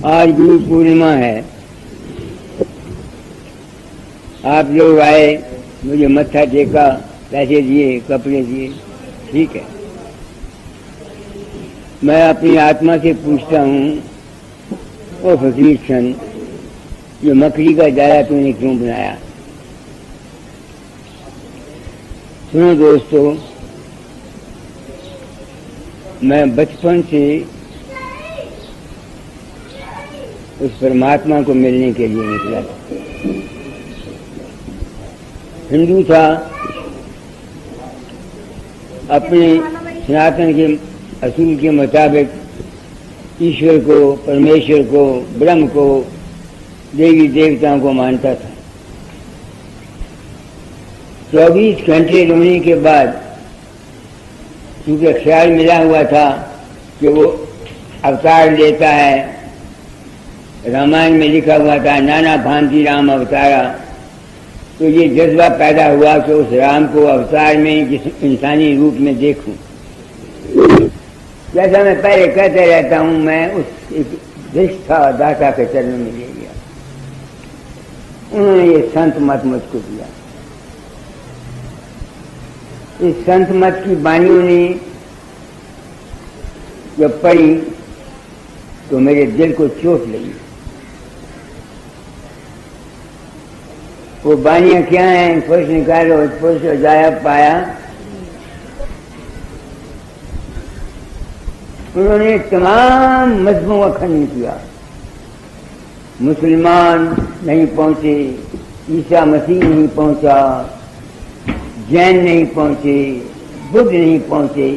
आज गुरु पूर्णिमा है। आप लोग आए, मुझे मत्था टेका, पैसे दिए, कपड़े दिए, ठीक है। मैं अपनी आत्मा से पूछता हूँ, ओ फकीर सन, ये मकड़ी का जाला तूने क्यों बनाया? सुनो दोस्तों, मैं बचपन से उस परमात्मा को मिलने के लिए निकला था। हिंदू था, अपने सनातन के असूल के मुताबिक ईश्वर को, परमेश्वर को, ब्रह्म को, देवी देवताओं को मानता था। 24 घंटे रोने के बाद क्योंकि ख्याल मिला हुआ था कि वो अवतार लेता है, रामायण में लिखा हुआ था नाना भांति राम अवतारा, तो ये जज्बा पैदा हुआ कि उस राम को अवतार में जिस इंसानी रूप में देखूं। जैसा मैं पहले कहते रहता हूं, मैं उस एक दृष्टा दाता के चरणों में ले गया। उन्होंने ये संत मत मुझको दिया। इस संत मत की वाणियों ने जब पढ़ी तो मेरे दिल को चोट लगी। वो वाणियां क्या हैं? पुरुष निकालो, पुरुष जाया पाया। उन्होंने तमाम मजहबों का खंडन किया। मुसलमान नहीं पहुंचे, ईसा मसीह नहीं पहुंचा, जैन नहीं पहुंचे, बुद्ध नहीं पहुंचे,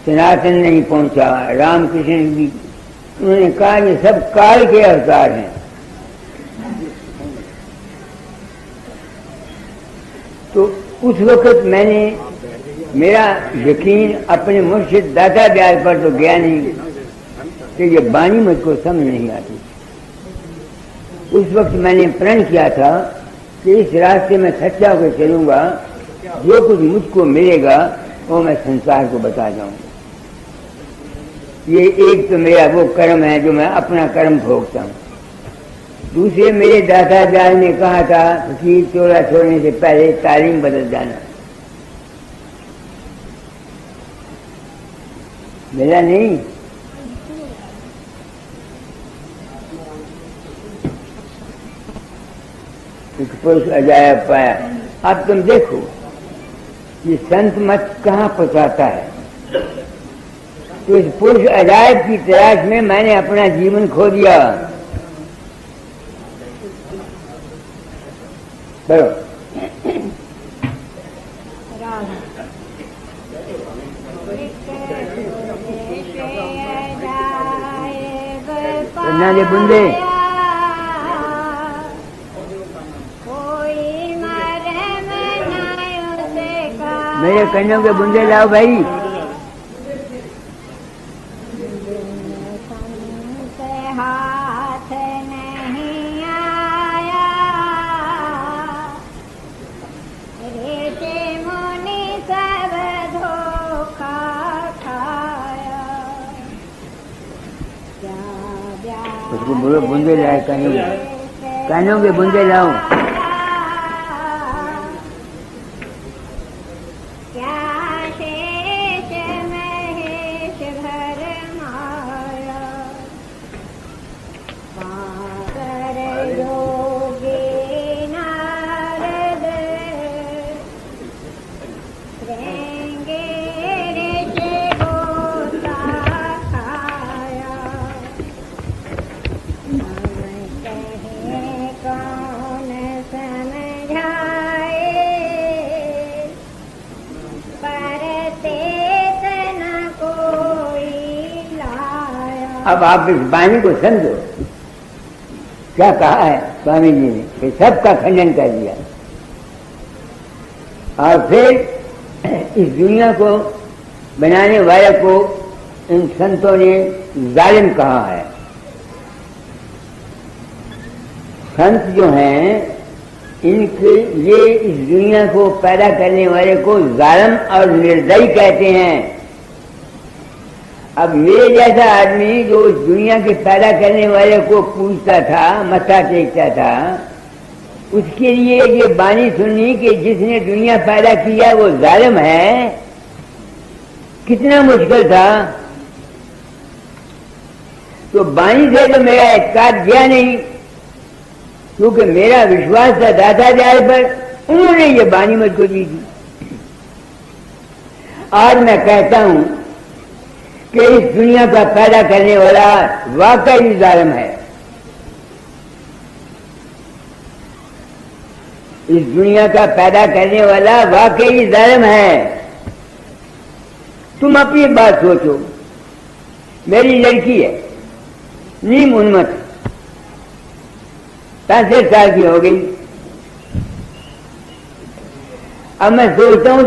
सनातन नहीं पहुंचा, रामकृष्ण भी। उन्होंने कहा ये सब काल के अवतार हैं। तो उस वक्त मेरा यकीन अपने मुर्शिद दाता ब्याज पर तो गया नहीं कि ये वाणी मुझको समझ नहीं आती। उस वक्त मैंने प्रण किया था कि इस रास्ते में सच्चा होकर चलूंगा, जो कुछ मुझको मिलेगा वो मैं संसार को बता जाऊंगा। ये एक तो मेरा वो कर्म है जो मैं अपना कर्म भोगता हूँ। दूसरे मेरे दादा ब्याज ने कहा था कि चोला छोड़ने से पहले तालीम बदल जाना। मिला नहीं। पुरुष अजायब पाया। अब तुम देखो ये संत मत कहाँ पहुंचाता है। तो इस पुरुष अजायब की तलाश में मैंने अपना जीवन खो दिया। बरो नाले बुंदे मेरे कन्यों के बुंदे लाओ भाई। उसको बोलो बूंदे लाए, कानों के बूंदे लाओ। अब आप इस वाणी को समझो, क्या कहा है स्वामी जी ने कि सबका खंडन कर दिया। और फिर इस दुनिया को बनाने वाले को इन संतों ने जालिम कहा है। संत जो हैं इनके ये इस दुनिया को पैदा करने वाले को जालिम और निर्दयी कहते हैं। अब मेरे जैसा आदमी जो उस दुनिया के पैदा करने वाले को पूछता था, मत्था टेकता था, उसके लिए ये बानी सुननी कि जिसने दुनिया पैदा किया वो जालिम है, कितना मुश्किल था। तो बानी से तो मेरा इत्कार गया नहीं, क्योंकि मेरा विश्वास था दादा जाए पर, उन्होंने ये बानी मुझको दी थी। आज मैं कहता हूं कि इस दुनिया का पैदा करने वाला वाकई जालिम है। इस दुनिया का पैदा करने वाला वाकई जालिम है। तुम अपनी बात सोचो, मेरी लड़की है, नीम उन्मत, 65 साल की हो गई। अब मैं सोचता हूं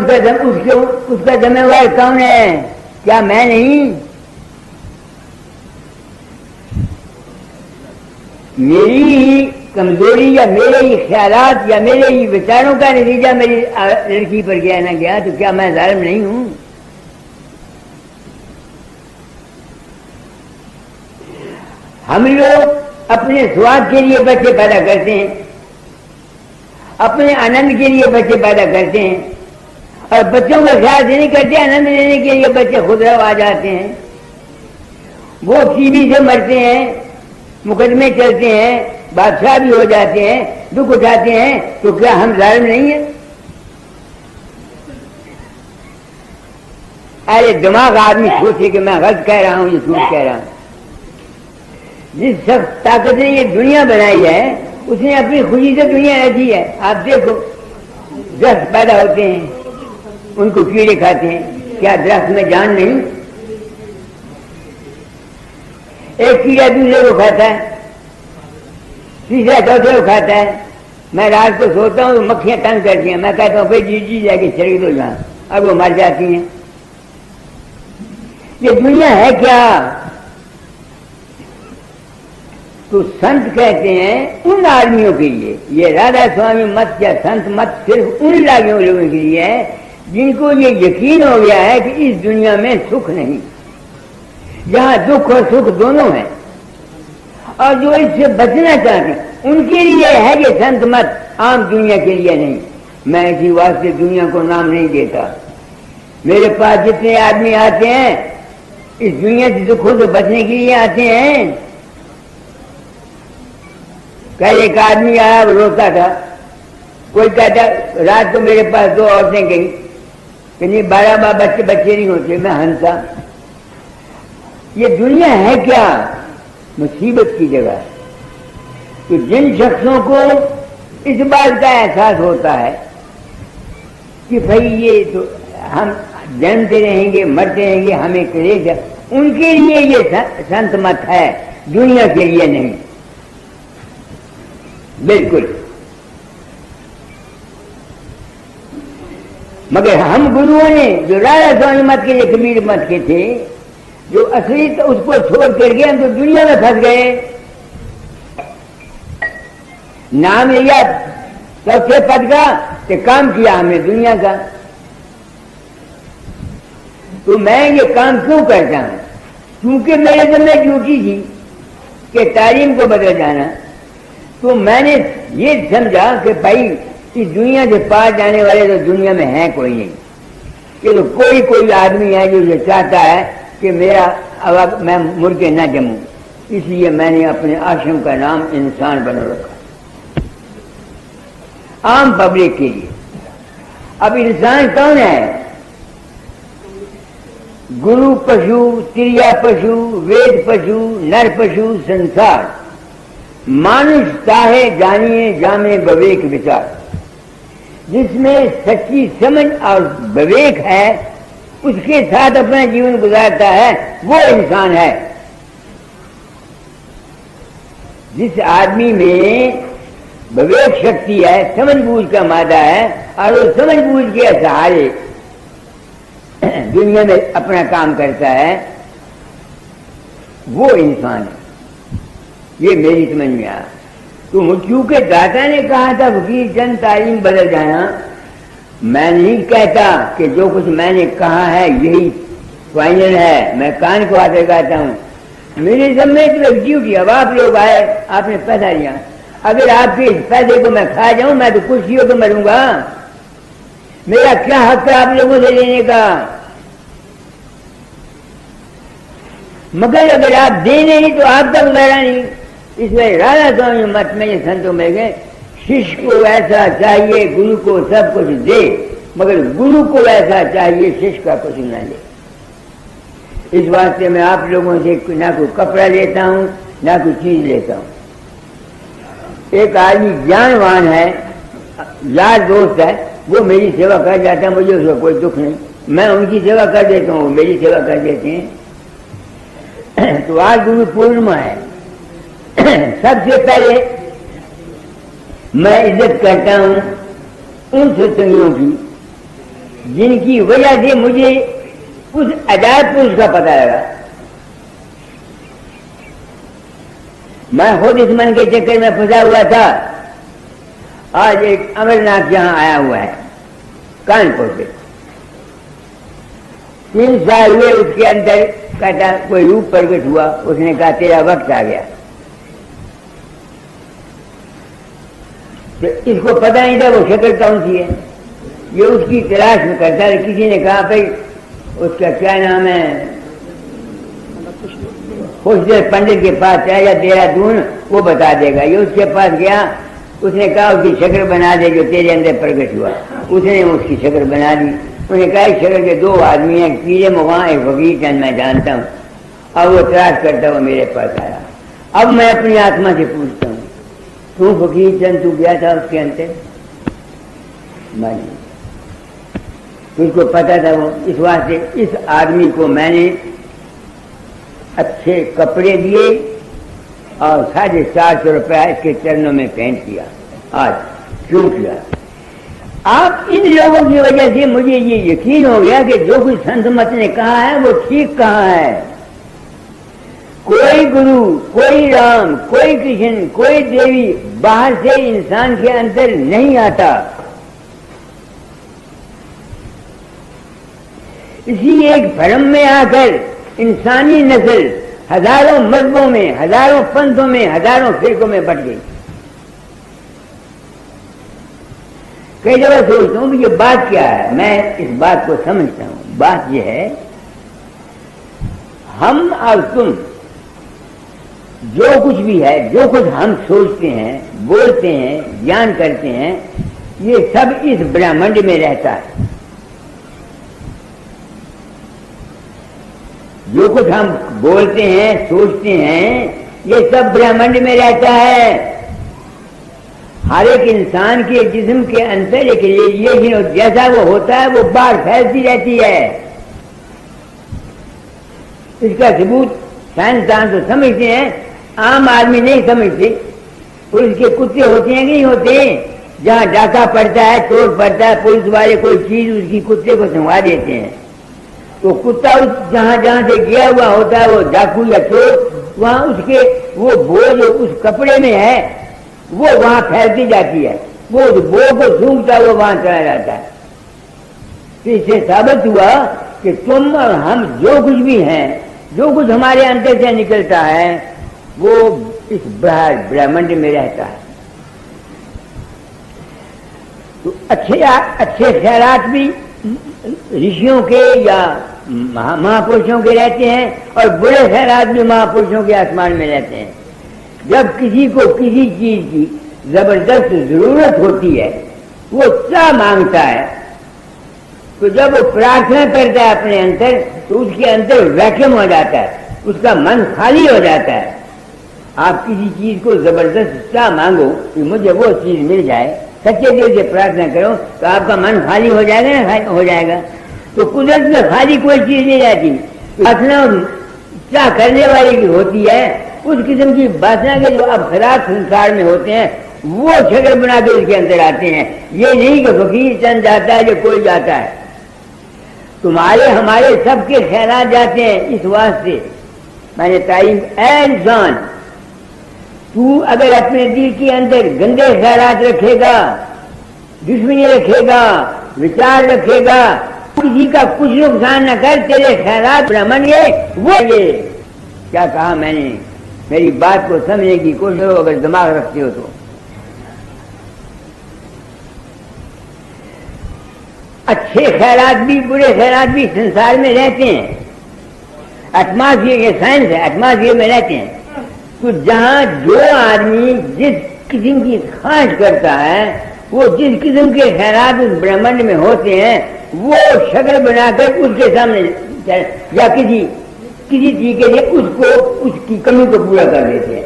उसका जिम्मेवार कौन है? क्या मैं नहीं? मेरी ही कमजोरी या मेरे ही ख्यालात या मेरे ही विचारों का नतीजा मेरी लड़की पर गया ना गया, तो क्या मैं जालिम नहीं हूं? हम लोग अपने स्वाद के लिए बच्चे पैदा करते हैं, अपने आनंद के लिए बच्चे पैदा करते हैं, और बच्चों का ख्याल नहीं करते, आनंद लेने के लिए बच्चे खुद आ जाते हैं। वो टीबी से मरते हैं, मुकदमे चलते हैं, बादशाह भी हो जाते हैं, दुख उठाते हैं, तो क्या हम जालिम नहीं है? अरे दिमाग आदमी सोचे कि मैं गलत कह रहा हूं, ये झूठ कह रहा हूं। जिस सब ताकत ने ये दुनिया बनाई है, उसने अपनी खुशी से दुनिया रची है। आप देखो, दरख्त पैदा होते हैं, उनको कीड़े खाते हैं, क्या दरख्त में जान नहीं? एक कीड़ा दूसरे को खाता है, तीसरा चौथे को खाता है। मैं रात को सोता हूँ तो मक्खियां तंग करती हैं, मैं कहता हूँ भाई जी जाके चली दो जहां, अब वो मर जाती हैं। ये दुनिया है क्या? तो संत कहते हैं उन आदमियों के लिए, ये राधा स्वामी मत या संत मत सिर्फ उन लोगों के लिए है जिनको ये यकीन हो गया है कि इस दुनिया में सुख नहीं, जहां दुख और सुख दोनों हैं, और जो इससे बचना चाहते हैं उनके लिए है ये संत मत, आम दुनिया के लिए नहीं। मैं इसी वास्ते दुनिया को नाम नहीं देता। मेरे पास जितने आदमी आते हैं इस दुनिया से दुखों से बचने के लिए आते हैं। कल एक आदमी आया, वो रोता था, कोई कहता रात को मेरे पास 2 औरतें गई कि नहीं 12 बच्चे नहीं होते, मैं हंसा। ये दुनिया है क्या? मुसीबत की जगह। तो जिन शख्सों को इस बात का एहसास होता है कि भाई ये तो हम जन्मते रहेंगे मरते रहेंगे, हमें क्लेश है, उनके लिए ये संत मत है, दुनिया के लिए नहीं। बिल्कुल। मगर हम गुरुओं ने जो राधा स्वामी मत के, कबीर मत के थे, जो असली तो उसको छोड़ करके हम तो दुनिया में फंस गए। नाम लिया चौथे पद का, तो काम किया हमने दुनिया का। तो मैं ये काम क्यों करता हूं? क्योंकि मेरे दिन में ड्यूटी थी कि तालीम को बदल जाना। तो मैंने ये समझा कि भाई इस दुनिया से पार जाने वाले तो दुनिया में है कोई नहीं। ये तो कोई आदमी है जो ये चाहता है कि मेरा अब मैं मुर्गे न जमूं, इसलिए मैंने अपने आश्रम का नाम इंसान बना रखा, आम पब्लिक के लिए। अब इंसान कौन है? गुरु पशु, त्रिया पशु, वेद पशु, नर पशु, संसार। मानुष चाहे जानिए जामे विवेक विचार। जिसमें सच्ची समझ और विवेक है, उसके साथ अपना जीवन गुजारता है, वो इंसान है। जिस आदमी में विवेक शक्ति है, समझ बूझ का मादा है, और वो समझ बूझ के सहारे दुनिया में अपना काम करता है, वो इंसान है। ये मेरी समझ में आया। तो क्योंकि दाता ने कहा था फकीर चंद तालीम बदल जाना, मैं नहीं कहता कि जो कुछ मैंने कहा है यही फाइनल है। मैं कान को हाथ लगाता हूँ, मेरे सब में तो ड्यूटी। अब आप लोग आए, आपने पैसा दिया, अगर आपके इस पैसे को मैं खा जाऊं, मैं तो कुर्सियों को मरूंगा। मेरा क्या हक है आप लोगों से लेने का? मगर अगर आप दे नहीं तो आप तक मेरा नहीं। इसलिए राधा स्वामी मत में ये संतों में गए, शिष्य को ऐसा चाहिए गुरु को सब कुछ दे, मगर गुरु को ऐसा चाहिए शिष्य का कुछ न ले। इस वास्ते मैं आप लोगों से ना कोई कपड़ा लेता हूं, ना कोई चीज लेता हूं। एक आदमी ज्ञानवान है, यार दोस्त है, वो मेरी सेवा कर जाता है, मुझे उसका कोई दुख नहीं, मैं उनकी सेवा कर देता हूँ, मेरी सेवा कर देते हैं। तो आज गुरु पूर्णिमा है। सबसे पहले मैं इज्जत करता हूं उन सत्संगियों की जिनकी वजह से मुझे उस अजायब पुरुष का पता लगा। मैं खुद इस मन के चक्कर में फंसा हुआ था। आज एक अमरनाथ यहां आया हुआ है कानपुर से, 3 साल हुए, उसके अंदर कहता कोई रूप प्रकट हुआ, उसने कहा तेरा वक्त आ गया। तो इसको पता नहीं था वो शक्ल कौन सी है, ये उसकी तलाश में करता है। किसी ने कहा भाई उसका क्या नाम है, खुशदेव पंडित के पास है या देहरादून, वो बता देगा। ये उसके पास गया, उसने कहा उसकी शक्ल बना दे जो तेरे अंदर प्रकट हुआ। उसने उसकी शक्ल बना दी। उसने कहा इस शक्ल के 2 आदमी हैं, पीले मुगां एक फकीर चंद, मैं जानता हूँ। अब वो तलाश करता हुआ मेरे पास आया। अब मैं अपनी आत्मा से पूछता हूँ, तू फकीर चंद तू गया था उसके अंदर? नहीं, तुझको पता था वो। इस वास्ते इस आदमी को मैंने अच्छे कपड़े दिए और 450 रुपया इसके चरणों में भेंट किया। आज क्यों किया? आप इन लोगों की वजह से मुझे ये यकीन हो गया कि जो कुछ संत मत ने कहा है वो ठीक कहा है। कोई गुरु, कोई राम, कोई कृष्ण, कोई देवी बाहर से इंसान के अंदर नहीं आता। इसी एक भ्रम में आकर इंसानी नस्ल हजारों मजहबों में, हजारों पंथों में, हजारों फिरकों में बट गई। कई जगह सोचता हूं कि ये बात क्या है, मैं इस बात को समझता हूं। बात यह है, हम और तुम जो कुछ भी है, जो कुछ हम सोचते हैं, बोलते हैं, ज्ञान करते हैं, ये सब इस ब्रह्मांड में रहता है। जो कुछ हम बोलते हैं, सोचते हैं, ये सब ब्रह्मांड में रहता है। हर एक इंसान के जिस्म के अंदर एक रेडिएशन जैसा वो होता है, वो बाहर फैलती रहती है। इसका सबूत साइंसदान तो समझते हैं, आम आदमी नहीं समझते। पुलिस के कुत्ते होते हैं कि नहीं होते? जहां डाका पड़ता है, चोर पड़ता है, पुलिस वाले कोई चीज उसकी कुत्ते को संभा देते हैं। तो कुत्ता उस जहां जहां से गया हुआ होता है, वो डाकू या चोर, वहां उसके वो बोझ उस कपड़े में है, वो वहां फैलती जाती है। वो उस बोझ को सूंघता वो वहां चला जाता है। तो इससे साबित हुआ कि तुम और हम जो कुछ भी हैं, जो कुछ हमारे अंदर से निकलता है, वो इस ब्रह्मांड में रहता है। तो अच्छे ख्यालात भी ऋषियों के या महापुरुषों के रहते हैं, और बुरे ख्यालात भी महापुरुषों के आसमान में रहते हैं। जब किसी को किसी चीज की जबरदस्त जरूरत होती है, वो क्या मांगता है, तो जब वो प्रार्थना करता है अपने अंदर, तो उसके अंदर वैक्यूम हो जाता है, उसका मन खाली हो जाता है। आप किसी चीज को जबरदस्त क्या मांगो कि मुझे वो चीज मिल जाए, सच्चे दिल से प्रार्थना करो, तो आपका मन खाली हो जाएगा ना, हो जाएगा। तो कुदरत में खाली कोई चीज नहीं रहती। प्रार्थना क्या करने वाले की होती है, उस किस्म की वासना के जो अफराद संसार में होते हैं, वो शक्ल बना के उसके अंदर आते हैं। ये नहीं कि फकीर चंद जाता है, जो कोई जाता है। तुम्हारे हमारे सबके ख्यालात जाते हैं। इस वास्ते मैंने तालीम, ऐ इंसान, तू अगर अपने दिल के अंदर गंदे ख्यालात रखेगा, दुश्मनी रखेगा, विचार रखेगा, किसी का कुछ नुकसान न कर, तेरे खैरात ब्राह्मण ये वो ये। क्या कहा मैंने? मेरी बात को समझने की कोशिश करो अगर दिमाग रखते हो तो। अच्छे खैरात भी बुरे खैरात भी संसार में रहते हैं। एटमॉस्फियर, ये साइंस है, एटमॉस्फियर में रहते हैं। तो जहां जो आदमी जिस किस्म की ख्वाहिश करता है, वो जिस किस्म के खैरात उस ब्रह्मांड में होते हैं, वो शक्ल बनाकर उसके सामने या किसी चीज के लिए उसको उसकी कमी को पूरा कर देते हैं।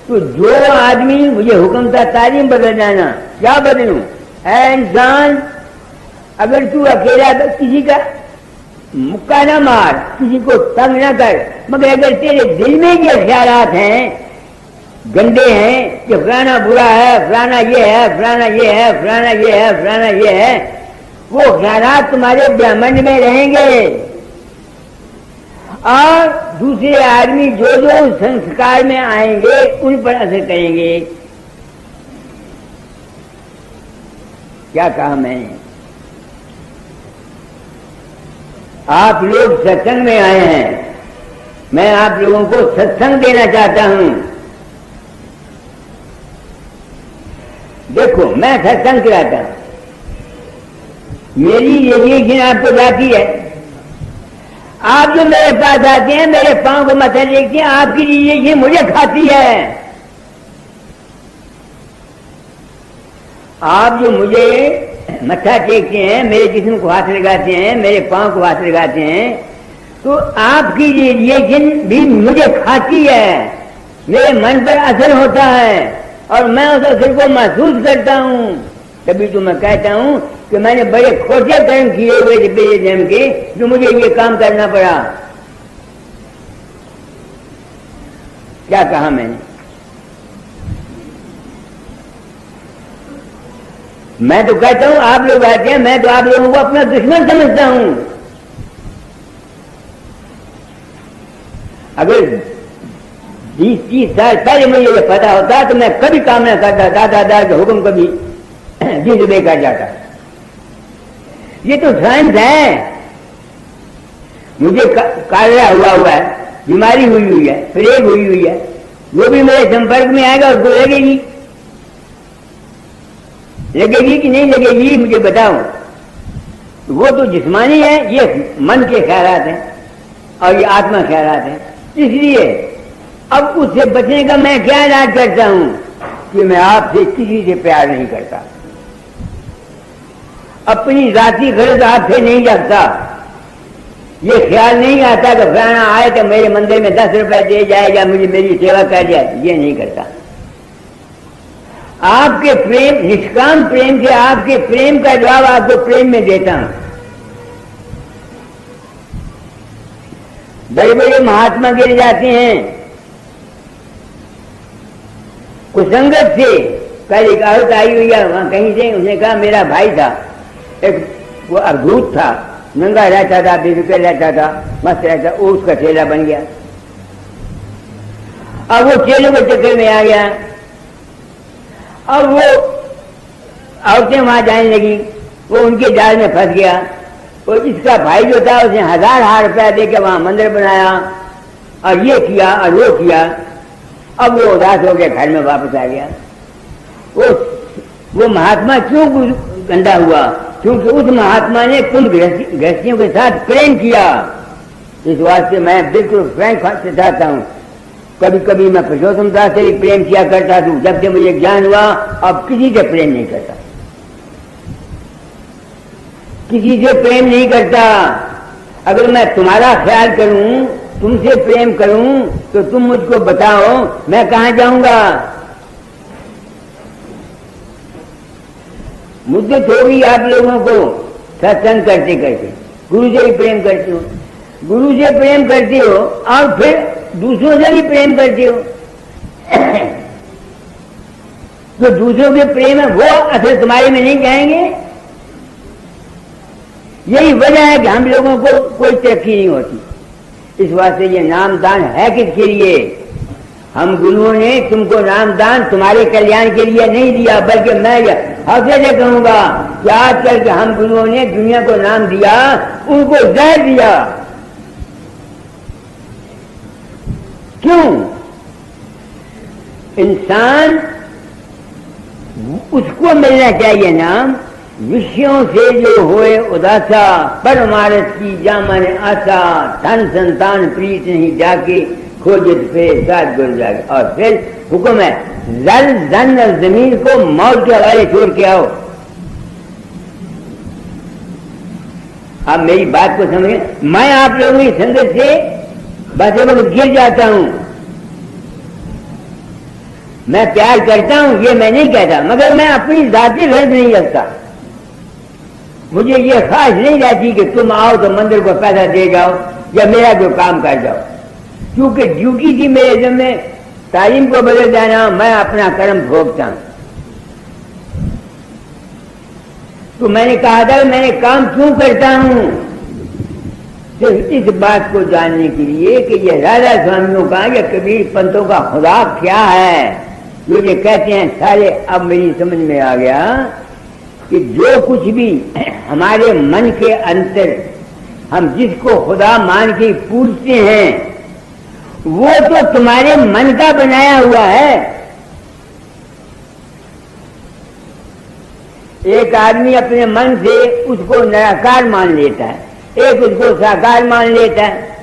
तो जो आदमी, मुझे हुक्म था तालीम बदल जाना, क्या बदलूं? ऐ इंसान, अगर तू अकेला तो किसी का मुक्का न मार, किसी को तंग न कर, मगर अगर तेरे दिल में ये ख्यालात हैं, गंदे हैं कि फलाना बुरा है, फलाना ये है, फलाना ये है, फलाना ये है, फलाना ये है, वो ख्यालात तुम्हारे ब्रह्मांड में रहेंगे और दूसरे आदमी जो जो संस्कार में आएंगे उन पर असर करेंगे। क्या कहा मैंने? आप लोग सत्संग में आए हैं, मैं आप लोगों को सत्संग देना चाहता हूं। देखो, मैं सत्संग कराता हूं, मेरी रेडिएशन आपको जाती है। आप जो मेरे पास आते हैं, मेरे पांव को मत्था टेकते हैं, आपकी रेडिएशन मुझे खाती है। आप जो मुझे मत्था टेकते हैं, मेरे जिस्म को हाथ लगाते हैं, मेरे पांव को हाथ लगाते हैं, तो आपकी रेडिएशन भी मुझे खाती है, मेरे मन पर असर होता है और मैं उस असर को महसूस करता हूं। तभी तो मैं कहता हूं कि मैंने बड़े खोटे कर्म किए हुए मेरे जन्म के, जो मुझे ये काम करना पड़ा। क्या कहा मैंने? मैं तो कहता हूं आप लोग आते हैं, मैं तो आप लोगों को अपना दुश्मन समझता हूं। अगर 20-30 साल पहले मुझे ये पता होता तो मैं कभी काम न करता, दादा के हुक्म कभी जिद बेकार जाता। ये तो साइंस है। मुझे कालरा हुआ है, बीमारी हुई है, प्लेग हुई है, वो भी मेरे संपर्क में आएगा, उसको लगेगी कि नहीं लगेगी, मुझे बताओ। वो तो जिस्मानी है, ये मन के ख्यालात हैं और ये आत्मा ख्यालात हैं। इसलिए अब उससे बचने का मैं क्या इलाज करता हूं कि मैं आपसे किसी से प्यार नहीं करता, अपनी जाती गरज आपसे नहीं रखता। ये ख्याल नहीं आता कि फलाना आए तो मेरे मंदिर में 10 रुपए दे जाए या मुझे मेरी सेवा कर जाए, ये नहीं करता। आपके प्रेम, निष्काम प्रेम से आपके प्रेम का जवाब आपको प्रेम में देता हूं। बड़े बड़े महात्मा गिर जाते हैं कुसंगत से। कल एक औरत आई हुई है वहां कहीं से, उसने कहा मेरा भाई था, एक वो अद्भुत था, नंगा रहता था, बेफिक्र रहता था, मस्त रहता, वो उसका चेला बन गया। अब वो चेलों के चक्कर में आ गया, अब वो औरतें वहां जाने लगी, वो उनके जाल में फंस गया। और इसका भाई जो था उसने 1000 रुपया देकर वहां मंदिर बनाया और ये किया और वो किया। अब वो उदास हो गया, घर में वापस आ गया। वो महात्मा क्यों गंदा हुआ? क्योंकि उस महात्मा ने कुल गृहस्थियों के साथ प्रेम किया। इस वास्ते मैं बिल्कुल फ्रैंक से चाहता हूं, कभी कभी मैं पुरुषोत्तम दास से भी प्रेम किया करता था, जब से मुझे ज्ञान हुआ अब किसी से प्रेम नहीं करता, किसी से प्रेम नहीं करता। अगर मैं तुम्हारा ख्याल करूं, तुमसे प्रेम करूं, तो तुम मुझको बताओ मैं कहां जाऊंगा? मुद्दत होगी आप लोगों को सत्संग करते करते। गुरु से भी प्रेम करते हो, गुरु से प्रेम करते हो और फिर दूसरों से भी प्रेम करते हो। तो दूसरों के प्रेम है वो असर तुम्हारे में नहीं जाएंगे। यही वजह है कि हम लोगों को कोई तरक्की नहीं होती। इस वास्ते ये नाम दान है किसके लिए? हम गुरुओं ने तुमको नामदान तुम्हारे कल्याण के लिए नहीं दिया, बल्कि मैं हौसले से कहूंगा कि आज कल के हम गुरुओं ने दुनिया को नाम दिया, उनको जहर दिया। क्यों? इंसान उसको मिलना चाहिए नाम विषयों से जो होए उदासा, परमारथ की जामन आशा, धन संतान प्रीत नहीं जाके, खोजत पे साथ गुर जाके। और फिर हुक्म है जल धन और जमीन को मौत के हवाले छोड़ के आओ। आप मेरी बात को समझे। मैं आप लोगों की संगत से बातों में गिर जाता हूं, मैं प्यार करता हूं ये मैं नहीं कहता, मगर मैं अपनी जाति गर्ज नहीं रखता। मुझे ये ख्वाहिश नहीं रहती कि तुम आओ तो मंदिर को पैसा दे जाओ या मेरा जो काम कर जाओ, क्योंकि ड्यूटी थी मेरे जिम्मे तालीम को बदल जाना, मैं अपना कर्म भोगता हूं। तो मैंने कहा था मैंने काम क्यों करता हूं, सिर्फ इस बात को जानने के लिए कि ये राधा स्वामियों का या कबीर पंथों का खुदा क्या है। जो ये कहते हैं सारे, अब मेरी समझ में आ गया कि जो कुछ भी हमारे मन के अंतर हम जिसको खुदा मान के पूछते हैं वो तो तुम्हारे मन का बनाया हुआ है। एक आदमी अपने मन से उसको निराकार मान लेता है, एक उसको साकार मान लेता है।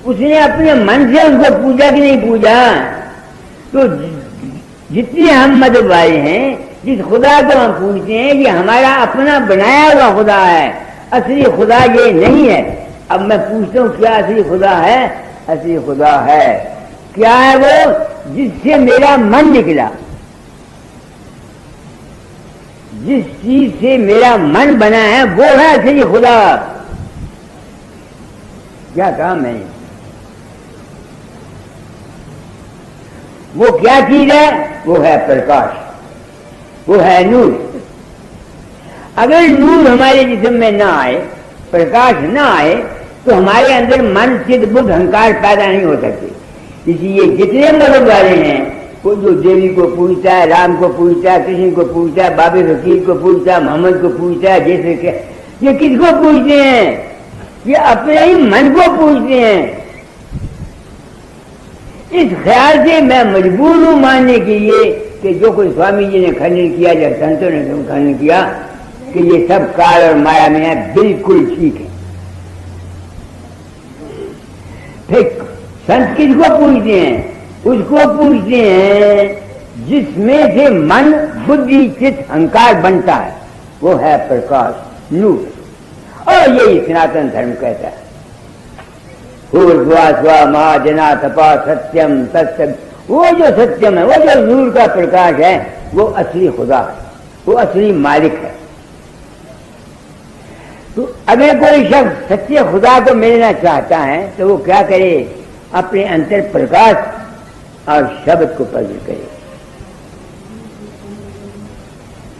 उसने अपने मन से उसको पूजा कि नहीं पूजा। तो जितने हम मदद वाले हैं, जिस खुदा को हम पूछते हैं ये हमारा अपना बनाया हुआ खुदा है, असली खुदा ये नहीं है। अब मैं पूछता हूं क्या असली खुदा है? असली खुदा है क्या है? वो जिससे मेरा मन निकला, जिस चीज से मेरा मन बना है वो है असली खुदा। क्या काम है? वो क्या चीज है? वो है प्रकाश, वो है नूर। अगर नूर हमारे जिस्म में ना आए, प्रकाश ना आए, तो हमारे अंदर मन चित्त बुद्ध अहंकार पैदा नहीं हो सकते। इसलिए जितने मदद वाले हैं, वो जो देवी को पूछता है, राम को पूछता है, कृष्ण को पूछता है, बाबे फकीर को पूछता है, मोहम्मद को पूछता है, जैसे के ये किसको पूछते हैं? ये अपने ही मन को पूछते हैं। इस ख्याल से मैं मजबूर हूं मानने के लिए कि जो कोई स्वामी जी ने खंडन किया या संतों ने खंडन किया कि ये सब काल और माया में है, बिल्कुल ठीक है। फिर संत किसको पूछते हैं? उसको पूछते हैं जिसमें से मन बुद्धि चित्त अहंकार बनता है, वो है प्रकाश नूर। और यही सनातन धर्म कहता है महाजना तपा सत्यम सत्यम। वो जो सत्यम है, वो जो नूर का प्रकाश है, वो असली खुदा है, वो असली मालिक है। तो अगर कोई शख्स सच्चे खुदा को मिलना चाहता है तो वो क्या करे? अपने अंतर प्रकाश और शब्द को पवित्र करे।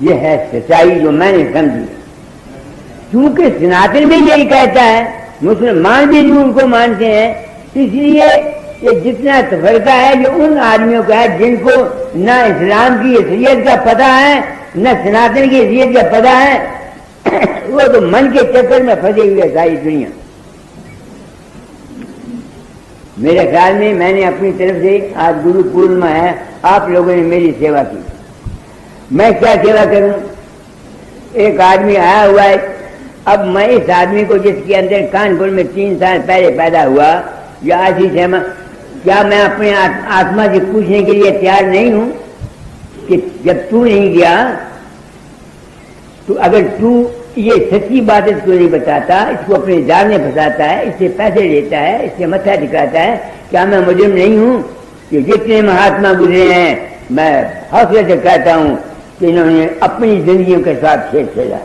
यह है सच्चाई जो मैंने समझी। क्योंकि सनातन भी यही कहता है, मुसलमान भी नूर को मानते हैं, इसलिए ये जितना तफरका है ये उन आदमियों का है जिनको न इस्लाम की हैसियत का पता है, न सनातन की हैसियत का पता है। वो तो मन के चक्कर में फंसे हुए सारी दुनिया। मेरे ख्याल में मैंने अपनी तरफ से, आज गुरु पूर्णिमा है, आप लोगों ने मेरी सेवा की। मैं क्या सेवा करूं? एक आदमी आया हुआ है, अब मैं इस आदमी को जिसके अंदर कानपुर में 3 साल पहले पैदा हुआ, या आशीष है, क्या मैं अपने आत्मा से पूछने के लिए तैयार नहीं हूं कि जब तू नहीं गया तो अगर तू ये सच्ची बात इसको नहीं बताता, इसको अपने जाल में फंसाता है, इससे पैसे लेता है, इससे मत्था दिखाता है, क्या मैं मुजरिम नहीं हूं? कि जितने महात्मा गुजरे हैं, मैं हौसले से कहता हूं कि इन्होंने अपनी जिंदगियों के साथ खेल खेला।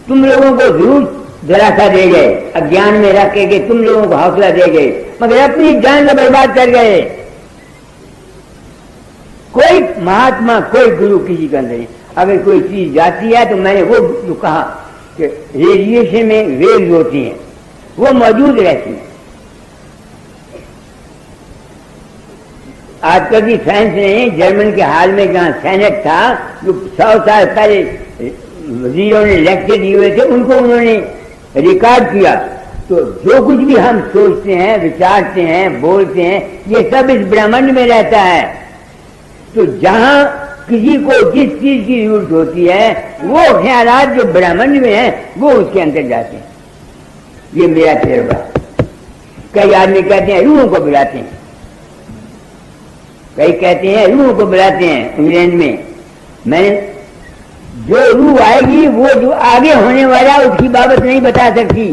तुम लोगों को जरूर दिलासा दे गए, अज्ञान में रख के तुम लोगों को हौसला दे गए, मगर अपनी जान को बर्बाद कर गए। कोई महात्मा, कोई गुरु किसी का नहीं। अगर कोई चीज जाती है तो मैंने वो जो कहा कि रेडिएशन में वेव्स होती हैं, वो मौजूद रहती हैं। आजकल की साइंस ने जर्मन के हाल में जहाँ सेनेट था, जो 100 साल पहले वजीरों ने लेक्चर दिए हुए थे, उनको उन्होंने रिकॉर्ड किया। तो जो कुछ भी हम सोचते हैं, विचारते हैं, बोलते हैं, ये सब इस ब्रह्मांड में रहता है। तो जहां किसी को जिस चीज की जरूरत होती है, वो ख्यालात जो ब्रह्मांड में है वो उसके अंदर जाते हैं। ये मेरा तजुर्बा। कई आदमी कहते हैं रूहों को बुलाते हैं, कई कहते हैं रूहों को बुलाते हैं इंग्लैंड में। मैंने जो रूह आएगी वो जो आगे होने वाला उसकी बाबत नहीं बता सकती।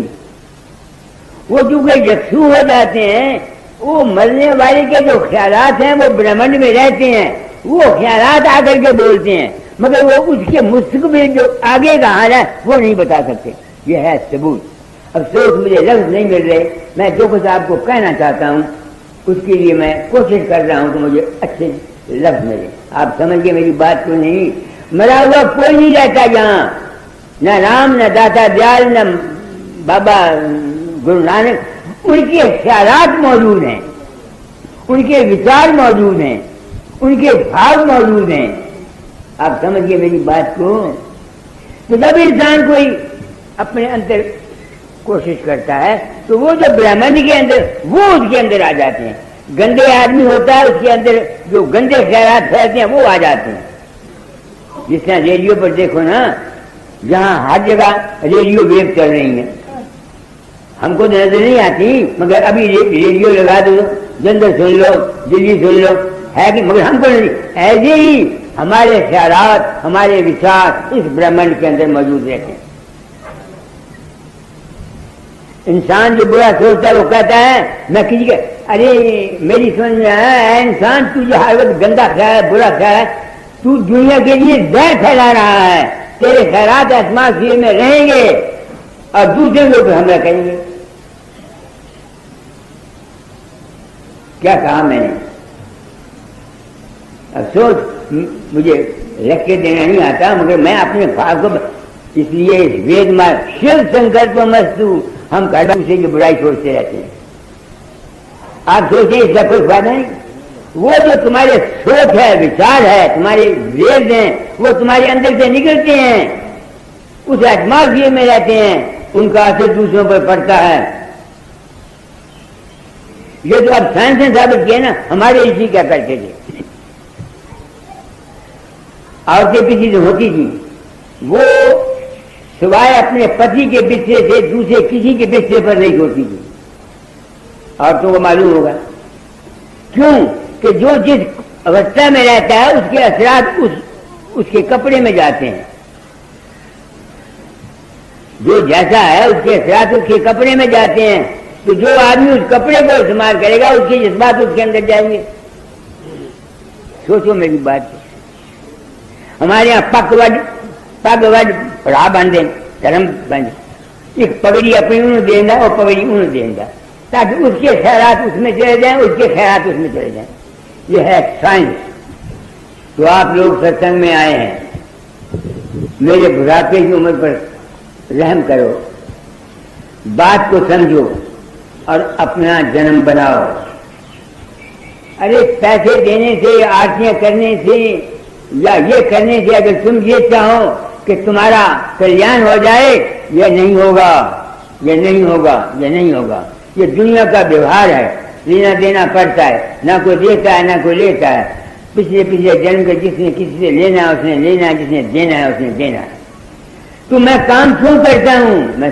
वो जो कोई यक्षु हो जाते हैं, वो मरने वाले के जो ख्यालात हैं वो ब्रह्मांड में रहते हैं, वो ख्यालात आकर के बोलते हैं, मगर वो उसके मुस्तकबिल जो आगे का हाल है वो नहीं बता सकते। ये है सबूत। अफसोस मुझे लफ्ज नहीं मिल रहे। मैं जो कुछ आपको कहना चाहता हूँ उसके लिए मैं कोशिश कर रहा हूँ कि मुझे अच्छे लफ्ज मिले। आप समझिए मेरी बात को। नहीं, मरा हुआ कोई नहीं रहता यहाँ, न राम, न दाता दयाल, न बाबा गुरु नानक। उनके ख्यालात मौजूद हैं, उनके विचार मौजूद हैं, उनके भाव मौजूद हैं। आप समझिए मेरी बात को। तो जब इंसान कोई अपने अंदर कोशिश करता है तो वो जो ब्रह्मांड के अंदर, वो उसके अंदर आ जाते हैं। गंदे आदमी होता है, उसके अंदर जो गंदे ख्यालात फैलते हैं वो आ जाते हैं। जिस तरह रेडियो पर देखो ना, जहां हर जगह रेडियो वेव चल रही है, हमको नजर नहीं आती, मगर अभी रेडियो लगा दो, जंदर सुन लो, दिल्ली सुन लो, है कि? मगर हमको नहीं। ऐसे ही हमारे ख्यालात, हमारे विचार इस ब्रह्मांड के अंदर मौजूद रहते हैं। इंसान जो बुरा सोचता है वो कहता है, मैं किसी के, अरे मेरी समझ में आया, इंसान तू जो हर वक्त गंदा ख्याल, बुरा ख्याल, तू दुनिया के लिए जहर फैला रहा है। तेरे ख्यालात एटमॉस्फेयर में रहेंगे और दूसरे लोग हमला करेंगे। क्या कहा मैंने? अफसोस मुझे लेक्चर देना नहीं आता, मगर मैं अपने भाव को इसलिए वेद मार्ग शिव संकल्प मस्तु, हम कर्म से जो बुराई सोचते रहते हैं। आप सोचिए इसका कोई फायदा नहीं। वो जो तुम्हारे सोच है, विचार है, तुम्हारे वेद हैं, वो तुम्हारे अंदर से निकलते हैं, उस एटमॉस्फेयर में रहते हैं, उनका असर दूसरों पर पड़ता है। ये तो अब साइंस ने साबित किया ना। हमारे ऋषि क्या करते थे, औरतें किसी से होती थी, वो सिवाय अपने पति के बिस्तर से दूसरे किसी के बिस्तर पर नहीं होती थी। औरतों को मालूम होगा क्यों? कि जो जिस अवस्था में रहता है उसके असरात उसके कपड़े में जाते हैं। जो जैसा है उसके असरात उसके कपड़े में जाते हैं। तो जो आदमी उस कपड़े को इस्तेमाल करेगा उसके जज्बात उसके अंदर जाएंगे। सोचो मेरी बात। हमारे यहाँ पगवड पड़ा बांधे, धर्म बांधे, एक पगड़ी अपनी उन्हें देना और पगड़ी उन्हें देना, ताकि उसके ख्यालात उसमें चले जाएं, उसके ख्यालात उसमें चले जाएं। यह है साइंस। तो आप लोग सत्संग में आए हैं, मेरे बुढ़ापे की उम्र पर रहम करो, बात को समझो और अपना जन्म बनाओ। अरे पैसे देने से, आरतियां करने से या ये करने से अगर तुम ये चाहो कि तुम्हारा कल्याण हो जाए, यह नहीं होगा, यह नहीं होगा, यह नहीं होगा। ये दुनिया का व्यवहार है, लेना देना पड़ता है। ना कोई देता है ना कोई लेता है। पिछले जन्म के जिसने किसी से लेना है उसने लेना है, जिसने देना है उसने देना है। तो मैं काम क्यों करता हूँ? मैं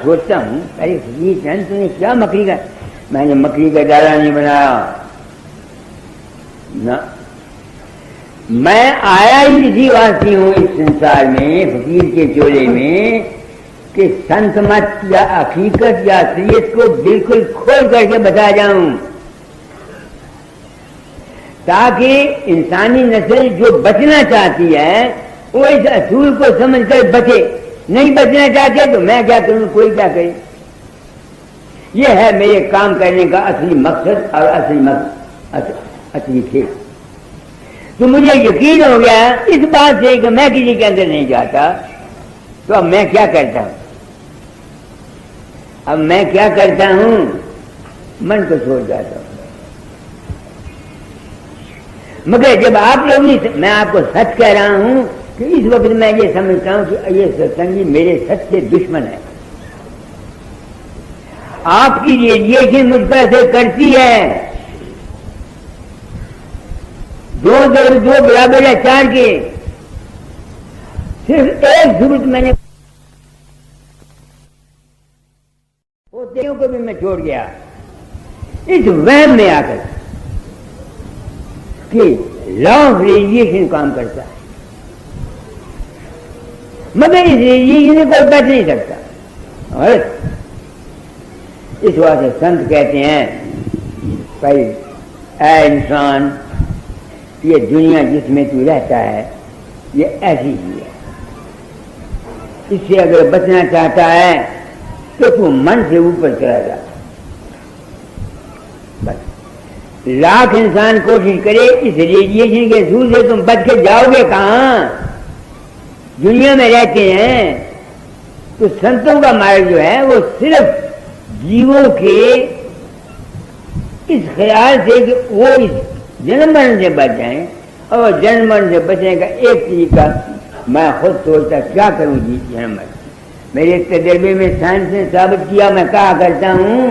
सोचता हूँ, अरे ये जन तूने क्या मकड़ी का, मैंने मकड़ी का डाला नहीं बनाया ना। मैं आया ही इसी वासी हूँ इस संसार में, फकीर के चोले में, कि संत मत या हकीकत या असलियत को बिल्कुल खोल करके बता जाऊं, ताकि इंसानी नस्ल जो बचना चाहती है वो इस असूल को समझकर बचे। नहीं बचना चाहते तो मैं क्या करूं, कोई क्या करे। ये है मेरे काम करने का असली मकसद और असली खेल। तो मुझे यकीन हो गया इस बात से कि मैं किसी के अंदर नहीं जाता। तो अब मैं क्या करता हूं? अब मैं क्या करता हूं? मन को छोड़ जाता हूं। मगर जब आप लोग नहीं, मैं आपको सच कह रहा हूं कि इस वक्त मैं ये समझता हूं कि ये सत्संगी मेरे सच से दुश्मन है। आपकी रेडिएशन मुझ पर से करती है, दो बराबर है चार के, सिर्फ एक जरूरत मैंने होते को भी मैं छोड़ गया इस वहम में आकर कि लॉ ऑफ रेडिएशन काम करता है, मगर इस रेडिएशन से कोई बच नहीं सकता। और इस वास्ते संत कहते हैं भाई ऐ इंसान, ये दुनिया जिसमें तू रहता है ये ऐसी ही है, इससे अगर बचना चाहता है तो तू मन से ऊपर चला जा। बस लाख इंसान कोशिश करे इस रेडिएशन के सूर से तुम बच के जाओगे कहां? दुनिया में रहते हैं तो संतों का मार्ग जो है वो सिर्फ जीवों के इस ख्याल से कि वो इस जन्म मरण से बच जाए, और जन्म मरण से बचने का एक तरीका मैं खुद सोचता क्या करूं जी जन्म मरण। मेरे तजर्बे में साइंस ने साबित किया, मैं कहा करता हूं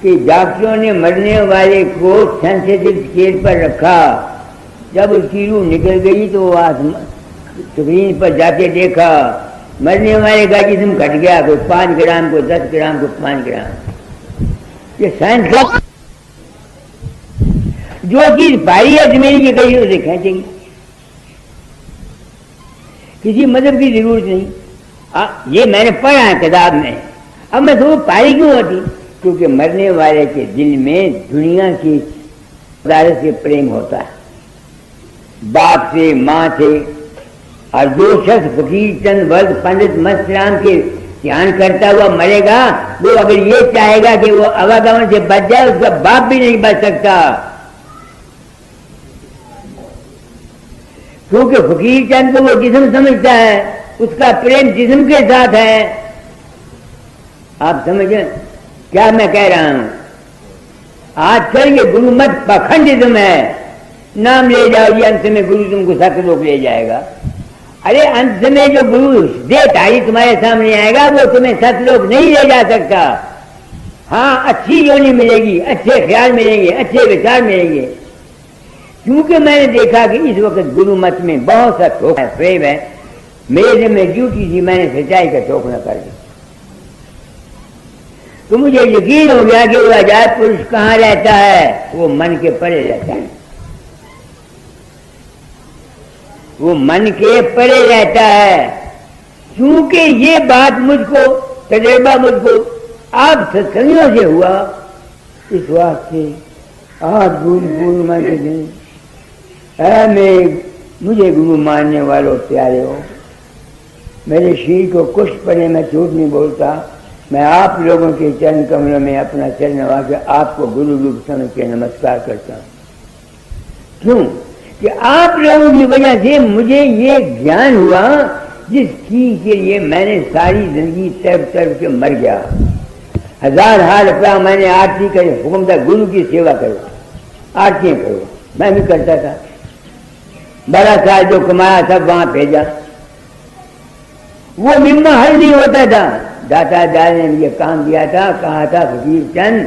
कि डॉक्टरों ने मरने वाले को सेंसिटिव स्केल पर रखा, जब उसकी रूह निकल गई तो वो स्क्रीन पर जाके देखा मरने वाले का जिस्म घट गया, कोई 5 ग्राम, कोई 10 ग्राम, कोई 5 ग्राम। ये साइंस का जो चीज भारी है जमीन की कहीं उसे खींचेगी, किसी मदद की जरूरत नहीं। ये मैंने पढ़ा है किताब में। अब मैं तो पारी क्यों होती? क्योंकि मरने वाले के दिल में दुनिया की पदार्थ से प्रेम होता है, बाप से, माँ से। और जो शख्स फकीर चंद वर्ग पंडित मस्तराम के ध्यान करता हुआ मरेगा, वो अगर ये चाहेगा कि वो आवागमन से बच जाए, उसका बाप भी नहीं बच सकता, क्योंकि फकीर चंद को वो जिस्म समझता है, उसका प्रेम जिस्म के साथ है। आप समझे क्या मैं कह रहा हूं? आजकल ये गुरु मत पाखंडिज्म है, नाम ले जाओ ये अंत में गुरु तुमको सतलोक ले जाएगा। अरे अंत में जो गुरु देहधारी तुम्हारे सामने आएगा वो तुम्हें सतलोक नहीं ले जा सकता। हाँ, अच्छी योनि मिलेगी, अच्छे ख्याल मिलेंगे, अच्छे विचार मिलेंगे। क्योंकि मैंने देखा कि इस वक्त गुरु मत में बहुत सा धोखा है, प्रेम है। मेरे में ड्यूटी थी, मैंने सच्चाई का टोकना कर दिया, तो मुझे यकीन हो गया कि वो अजायब पुरुष कहाँ रहता है, वो मन के परे रहता है, वो मन के परे रहता है। क्योंकि ये बात मुझको, तजुर्बा मुझको आप सत्संगियों से हुआ, इस वास्ते आज पूर्णिमा के दिन मुझे गुरु मानने वालों प्यारे हो, मेरे शरीर को कुछ पड़े, मैं झूठ नहीं बोलता। मैं आप लोगों के चरण कमलों में अपना चरण नवा के आपको गुरु रूप समझ के नमस्कार करता हूँ। क्यों कि आप लोगों की वजह से मुझे ये ज्ञान हुआ जिसकी के लिए मैंने सारी जिंदगी तड़प तड़प के मर गया। 1000 हाल रुपया मैंने आरती करे, हुक्म था गुरु की सेवा करो, आरती करो, मैं भी करता था। बड़ा सा जो कमाया सब वहां भेजा, वो मिम्मा हल नहीं होता था। दाता दाल ने ये काम दिया था, कहा था फकीर चंद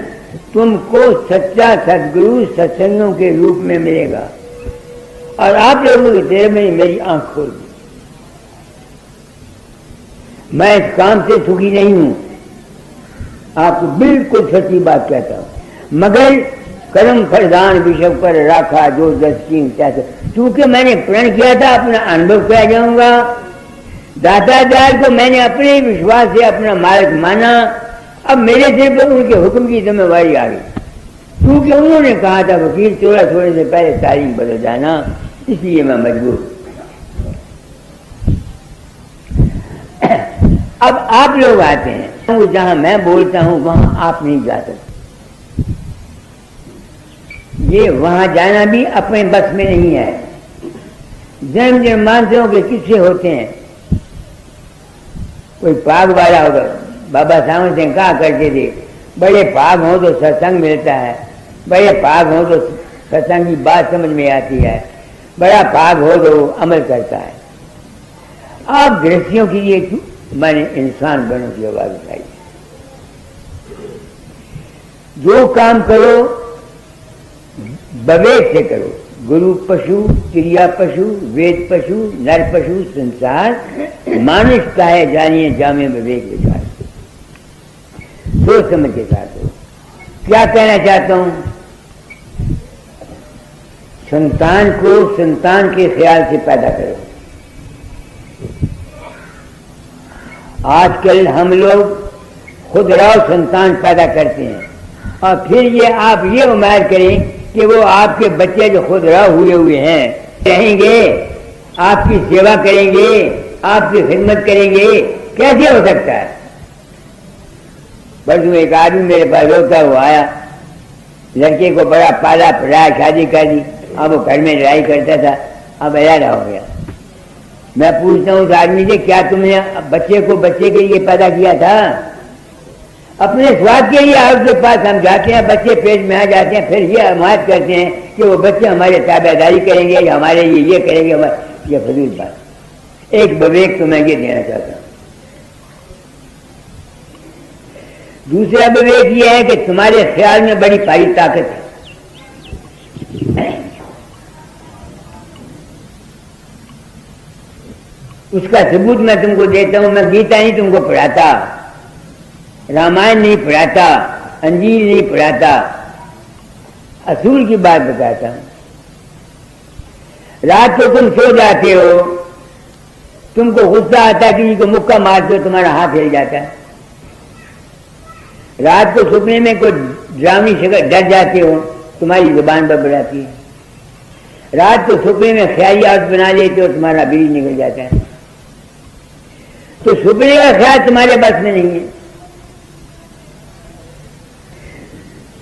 तुमको सच्चा सदगुरु सत्संगों के रूप में मिलेगा, और आप लोगों की देर में मेरी आंख खोल दी। मैं इस काम से सुखी नहीं हूं, आपको बिल्कुल सच्ची बात कहता हूं। मगर कर्म फलदान विषय पर रखा जो 10 की चाहते, क्योंकि मैंने प्रण किया था अपना अनुभव किया जाऊंगा। दाता दाल को मैंने अपने विश्वास से अपना मालिक माना, अब मेरे सिर पर उनके हुक्म की जिम्मेवारी आ गई, क्योंकि उन्होंने कहा था वकील चोरा छोड़ने से पहले तारीख बदल जाना, इसलिए मैं मजबूर। अब आप लोग आते हैं, जहां मैं बोलता हूं वहां आप नहीं जा सकते। ये वहां जाना भी अपने बस में नहीं है। जन्म जन्मांतरों के किस्से होते हैं। कोई पाग वाला होगा, बाबा सावंत सिंह कहा करते थे बड़े पाग हो तो सत्संग मिलता है, बड़े पाग हो तो सत्संग की बात समझ में आती है। बड़ा भाग हो तो अमल करता है। आप गृहस्थियों की ये मैंने इंसान बनने की आवाज उठाई। जो काम करो विवेक से करो। गुरु पशु, क्रिया पशु, वेद पशु, नर पशु, संसार मानुष का है जानिए जामे विवेक विचार। सोच समझ के साथ हो। क्या कहना चाहता हूं? संतान को संतान के ख्याल से पैदा करो। आजकल हम लोग खुद राव संतान पैदा करते हैं और फिर ये आप ये उम्मीद करें कि वो आपके बच्चे जो खुद राव हुए हैं रहेंगे, आपकी सेवा करेंगे, आपकी खिदमत करेंगे, कैसे हो सकता है? बस एक आदमी मेरे पास रोता हुआ आया, लड़के को बड़ा पाला पढ़ाया, शादी कर दी, अब वो घर में लड़ाई करता था, अब ऐसा हो गया। मैं पूछता हूँ उस आदमी से, क्या तुमने बच्चे को बच्चे के लिए पैदा किया था? अपने स्वाद के लिए आपके पास हम जाते हैं, बच्चे पेट में आ जाते हैं, फिर ये हमायत करते हैं कि वो बच्चे हमारे ताबेदारी करेंगे या हमारे ये करेंगे। ये फजूल बात। एक विवेक तो मैं ये देना चाहता हूँ। दूसरा विवेक ये है कि तुम्हारे ख्याल में बड़ी भारी ताकत है। उसका सबूत मैं तुमको देता हूं। मैं गीता नहीं तुमको पढ़ाता, रामायण नहीं पढ़ाता, अंजीर नहीं पढ़ाता, असूल की बात बताता हूं। रात को तुम सो जाते हो, तुमको गुस्सा आता है, किसी को मुक्का मारते हो, तुम्हारा हाथ हिल जाता है। रात को सपने में कोई ड्रामी शक्ल डर जाते हो, तुम्हारी जुबान बबड़ाती है। रात को सपने में ख्याली आदत बना लेते हो, तुम्हारा बीज निकल जाता है। तो सपने का ख्याल तुम्हारे बस में नहीं है।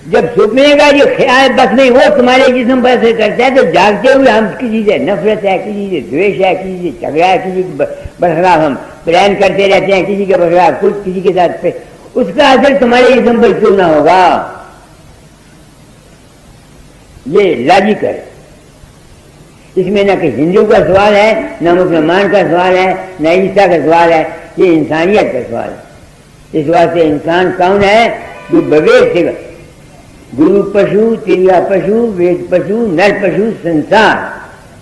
जब सपने का जो ख्याल बस में वो तुम्हारे जिस्म पर असर करता है, तो जागते हुए हम किसी से नफरत है, किसी से द्वेष है, किसी से झगड़ा है, किसी के बरखलाफ हम प्लान करते रहते हैं, किसी के बरखलाफ कुछ, किसी के साथ पे, उसका असर तुम्हारे जिस्म पर क्यों ना होगा? ये लॉजिक है। इसमें न कि हिंदू का सवाल है, न मुसलमान का सवाल है, न ईसा का सवाल है, ये इंसानियत का सवाल है। इस वास्ते इंसान कौन है? जो विवेक से, गुरु पशु, क्रिया पशु, वेद पशु, नर पशु, संसार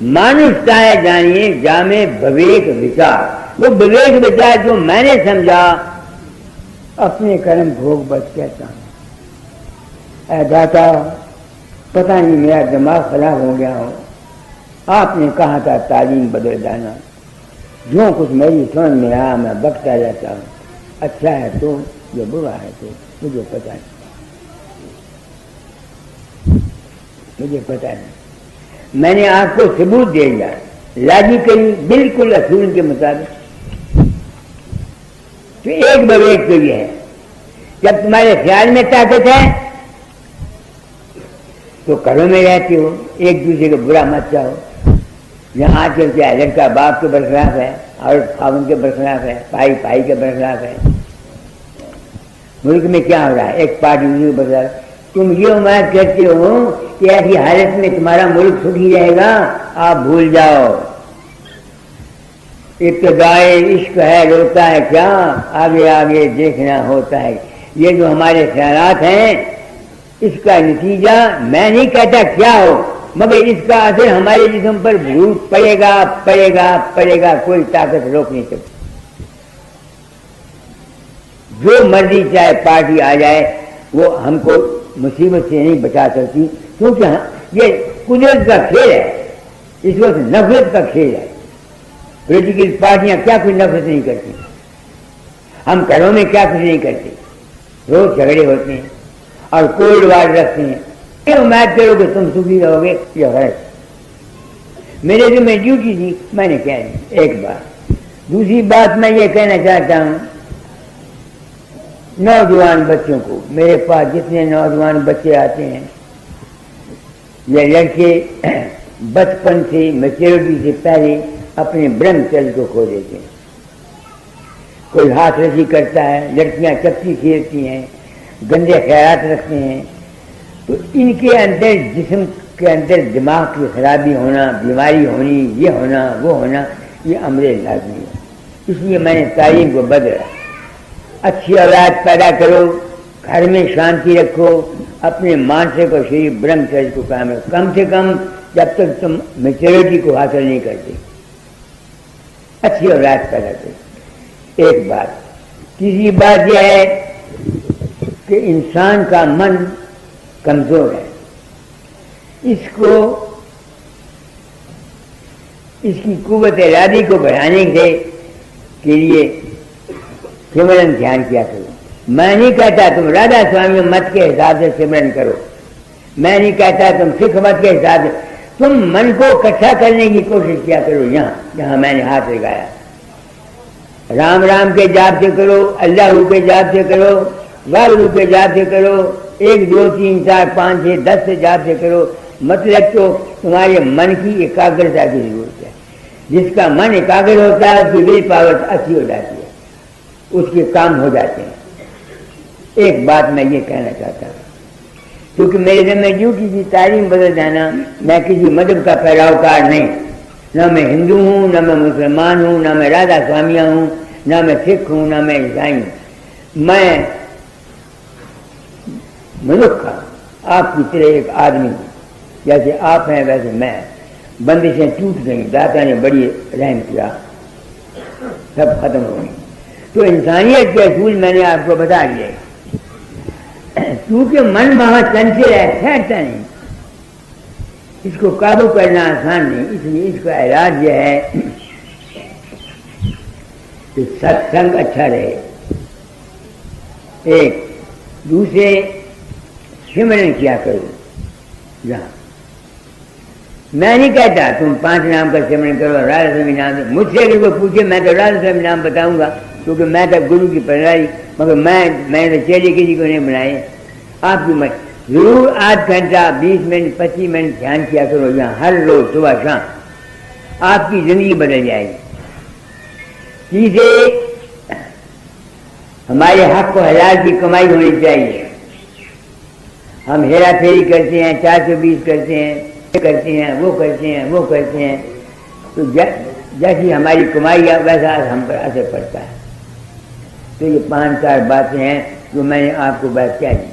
मानुषता है जानिए जामे विवेक विचार। वो विवेक विचार जो मैंने समझा, अपने कर्म भोग बच कहता हूं। ऐ दाता, पता नहीं मेरा दिमाग खराब हो गया हो, आपने कहा था तालीम बदल जाना, जो कुछ मेरी समझ में आया मैं बकता रहता हूँ। अच्छा है तो, जो बुरा है तो मुझे पता नहीं, मुझे पता नहीं। मैंने आपको सबूत दे दिया, लॉजिकली बिल्कुल असूल के मुताबिक। तो एक विवेक तो ये है, जब तुम्हारे ख्याल में ताकत है तो घरों में रहते हो, एक दूसरे को बुरा मत चाहो। यहाँ आजकल क्या है, लड़का बाप के बरखलाफ है और खावन के बरखलाफ है, भाई भाई के बरखलाफ है। मुल्क में क्या हो रहा है? एक पार्टी दूसरे के बरखलाफ। तुम ये उम्मीद करते हो कि ऐसी हालत में तुम्हारा मुल्क सुखी रहेगा, आप भूल जाओ। इब्तिदाए इश्क है, रोता है क्या, आगे आगे देखना होता है। ये जो हमारे ख्यालात हैं, इसका नतीजा मैं नहीं कहता क्या हो, मगर इसका असर हमारे जिस्म पर जरूर पड़ेगा, पड़ेगा, पड़ेगा। कोई ताकत रोक नहीं सकती। जो मर्जी चाहे पार्टी आ जाए, वो हमको मुसीबत से नहीं बचा सकती, क्योंकि ये कुदरत का खेल है। इस वक्त नफरत का खेल है। पॉलिटिकल पार्टियां क्या कुछ नफरत नहीं करती, हम घरों में क्या कुछ नहीं करते, रोज झगड़े होते हैं और कोल्ड वार रखते हैं। ये उम्मीद करो कि तुम सुखी रहोगे, ये गलत। मेरे जो मैं ड्यूटी थी मैंने कह दी एक बात। दूसरी बात मैं ये कहना चाहता हूं, नौजवान बच्चों को, मेरे पास जितने नौजवान बच्चे आते हैं, ये लड़के बचपन से मैच्योरिटी से पहले अपने ब्रह्मचर्य को खो देते हैं। कोई हाथ रसी करता है, लड़कियां चप्पी खेलती हैं, गंदे ख्यालात रखते हैं, तो इनके अंदर जिस्म उसके अंदर दिमाग की खराबी होना, बीमारी होनी, ये होना वो होना, ये अमरे लाजमी है। इसलिए मैंने तालीम को बदला। अच्छी औलाद पैदा करो, घर में शांति रखो, अपने मानसिक और शरीर ब्रह्मचर्य को काम रखो, कम से कम जब तक तुम मेच्योरिटी को हासिल नहीं करते, अच्छी औलाद पैदा करो। एक बात। तीसरी बात यह है कि इंसान का मन कमजोर है, इसको इसकी कुव्वत इरादी को बढ़ाने के लिए सिमरन ध्यान किया करो। मैं नहीं कहता तुम राधा स्वामी मत के हिसाब से सिमरन करो, मैं नहीं कहता तुम सिख मत के हिसाब से, तुम मन को इकट्ठा करने की कोशिश किया करो। यहाँ जहाँ मैंने हाथ लगाया, राम राम के जाप से करो, अल्लाह के जाप से करो, वाहगुरु के जाप से करो, 1 2 3 4 5 6 10 से जाप से करो। मतलब तो तुम्हारे मन की एकाग्रता की जरूरत है। जिसका मन एकाग्र होता है उसकी विल पावर अच्छी हो जाती है, उसके काम हो जाते हैं। एक बात मैं ये कहना चाहता हूँ, क्योंकि मेरे दिन में जो किसी तालीम बदल जाना, मैं किसी मजहब का पैरोकार नहीं, न मैं हिंदू हूँ, न मैं मुसलमान हूँ, न मैं राधा स्वामिया हूँ, न मैं सिख हूँ, न मैं ईसाई हूँ। मैं मनुष्य का आपकी तरह एक आदमी हूँ, जैसे आप हैं वैसे मैं। बंदिशें टूट गई, दाता ने बड़ी रहम किया, सब खत्म हो गई। तो इंसानियत के असूल मैंने आपको बता दिए। क्योंकि मन वहां चंचल है, ठहरता नहीं, इसको काबू करना आसान नहीं। इसलिए इसका इलाज यह है कि सत्संग अच्छा रहे, एक दूसरे सिमरन किया करो। जहाँ मैं नहीं कहता तुम 5 नाम का सिमरन करो, राधा स्वामी नाम से। मुझसे अगर कोई पूछे मैं तो राधा स्वामी नाम बताऊंगा, क्योंकि मैं तो गुरु की परदारी, मगर मैंने तो चेले किसी को नहीं बनाए। आपकी मैं जरूर आध घंटा 20 मिनट 25 मिनट ध्यान किया करो यहाँ, हर रोज सुबह शाम, आपकी जिंदगी बदल जाएगी। चीजें हमारे हक को हलाल की कमाई होनी चाहिए। हम हेरा फेरी करते हैं, 420 करते हैं, करते हैं, वो करते हैं, वो करते हैं, तो जैसी हमारी कमाई है वैसा हम पर असर पड़ता है। तो ये 5-4 बातें हैं जो मैंने आपको बात कह दी।